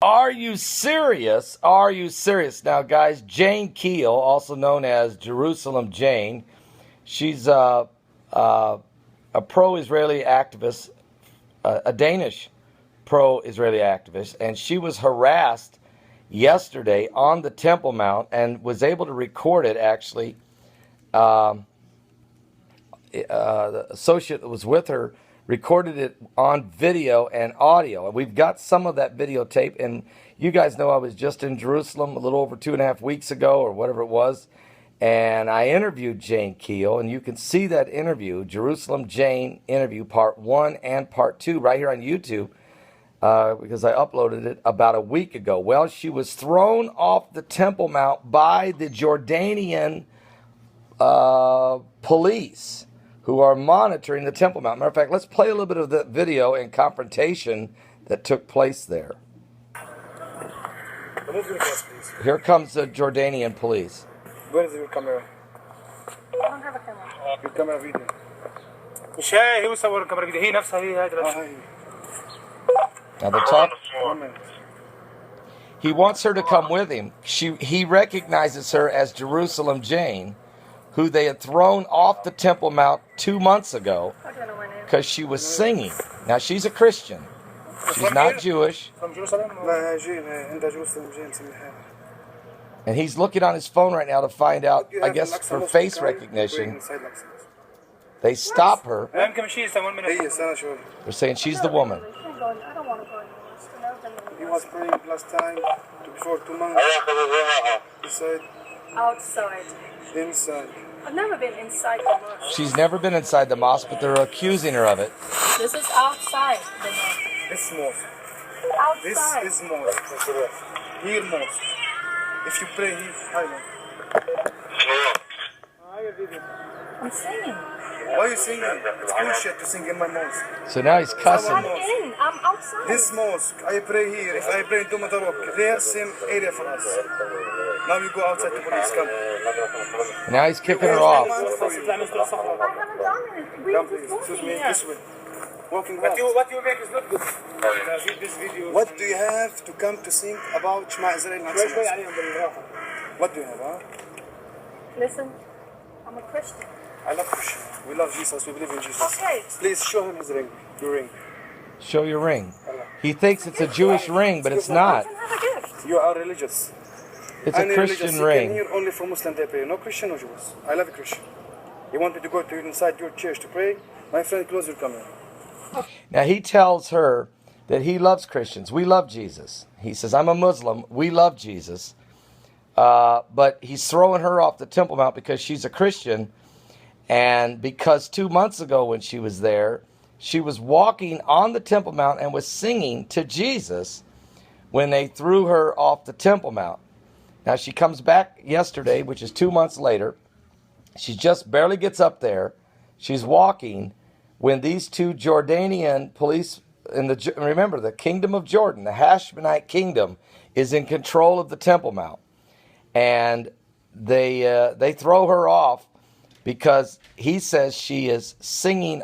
Are you serious? Are you serious? Now, guys, Jane Keel, also known as Jerusalem Jane, she's a pro-Israeli activist, a Danish pro-Israeli activist, and she was harassed yesterday on the Temple Mount and was able to record it, actually. The associate that was with her recorded it on video and audio. And we've got some of that videotape. And you guys know I was just in Jerusalem a little over 2.5 weeks ago or whatever it was. And I interviewed Jane Keel. And you can see that interview, Jerusalem Jane interview, part 1 and part 2, right here on YouTube. Because I uploaded it about a week ago. Well, she was thrown off the Temple Mount by the Jordanian police who are monitoring the Temple Mount. Matter of fact, let's play a little bit of the video and confrontation that took place there. Here comes the Jordanian police. Where is your camera? I don't have a camera. Your camera video. مش هي صور الكاميرا فيديو هي نفسها هي هاي. Now the talk. He wants her to come with him. He recognizes her as Jerusalem Jane, who they had thrown off the Temple Mount 2 months ago because she was singing. Now, she's a Christian. She's not Jewish. from Jerusalem. And he's looking on his phone right now to find out, I guess, for face recognition. They stop her. They're saying she's the woman. I don't want to go anymore. He was praying last time, before 2 months. He said, Outside. inside. I've never been inside the mosque. She's never been inside the mosque, but they're accusing her of it. This is outside the mosque. This mosque. This Outside. is mosque. Here mosque. If you pray here, I'm singing. why are you singing? It's bullshit to sing in my mosque. So now he's I'm cussing. in. I'm outside. This mosque, I pray here. If I pray in Dumatarok, they're same area for us. Now you go outside to police, come. And now he's kicking her off. I haven't done anything. We Come just please, walking excuse me, here. this way. Walking What back. you make is not good. This video. What do you have to come to sing about Shema Israel? What do you have, huh? Listen, I'm a Christian. I love Christian. We love Jesus. We believe in Jesus. Okay. Please show him his ring. Your ring. Show your ring. He thinks it's a Jewish ring, but it's I not. can have a gift. You are religious. It's a Any Christian religious, you ring. can hear only from Muslim they pray. No Christian, no Jews. I love a Christian. You want me to go to inside your church to pray? My friend, close your camera. Now he tells her that he loves Christians. We love Jesus. He says, I'm a Muslim. We love Jesus. But he's throwing her off the Temple Mount because she's a Christian. And because 2 months ago when she was there, she was walking on the Temple Mount and was singing to Jesus when they threw her off the Temple Mount. Now she comes back yesterday, which is 2 months later. She just barely gets up there. She's walking when these two Jordanian police, remember the kingdom of Jordan, the Hashmonite kingdom, is in control of the Temple Mount. And they throw her off because he says she is singing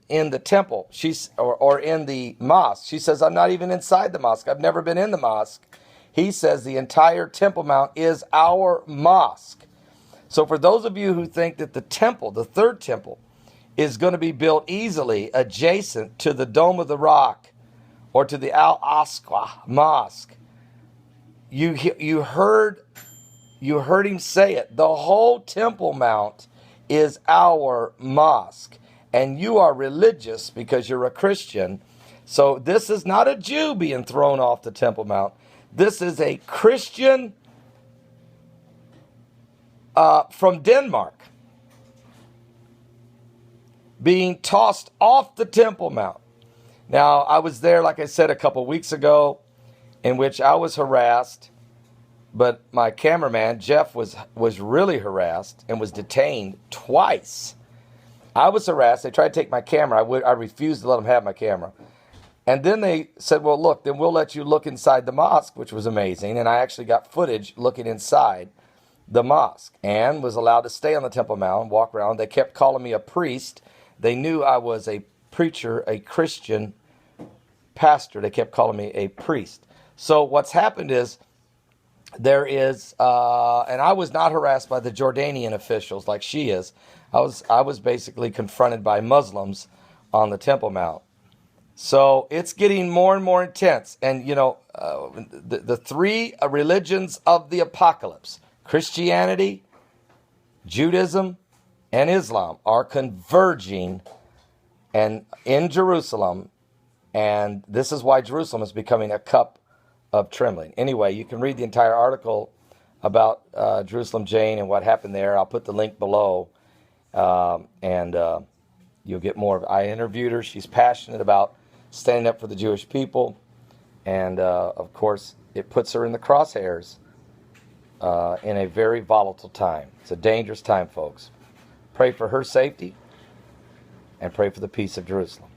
in the temple, or in the mosque. She says, I'm not even inside the mosque. I've never been in the mosque. He says the entire Temple Mount is our mosque. So for those of you who think that the temple, the third temple, is going to be built easily adjacent to the Dome of the Rock or to the Al-Aqsa Mosque, you heard him say it. The whole Temple Mount is our mosque. And you are religious because you're a Christian. So this is not a Jew being thrown off the Temple Mount. This is a Christian from Denmark being tossed off the Temple Mount. Now, I was there, like I said, a couple weeks ago, in which I was harassed. But my cameraman, Jeff, was really harassed and was detained twice. I was harassed. They tried to take my camera. I refused to let them have my camera. And then they said, well, look, then we'll let you look inside the mosque, which was amazing. And I actually got footage looking inside the mosque and was allowed to stay on the Temple Mount and walk around. They kept calling me a priest. They knew I was a preacher, a Christian pastor. They kept calling me a priest. So what's happened is there is, and I was not harassed by the Jordanian officials like she is. I was basically confronted by Muslims on the Temple Mount. So it's getting more and more intense. And, you know, the three religions of the apocalypse, Christianity, Judaism, and Islam, are converging and in Jerusalem. And this is why Jerusalem is becoming a cup of trembling. Anyway, you can read the entire article about Jerusalem Jane and what happened there. I'll put the link below. And you'll get more of it. I interviewed her. She's passionate about standing up for the Jewish people. And, of course, it puts her in the crosshairs in a very volatile time. It's a dangerous time, folks. Pray for her safety and pray for the peace of Jerusalem.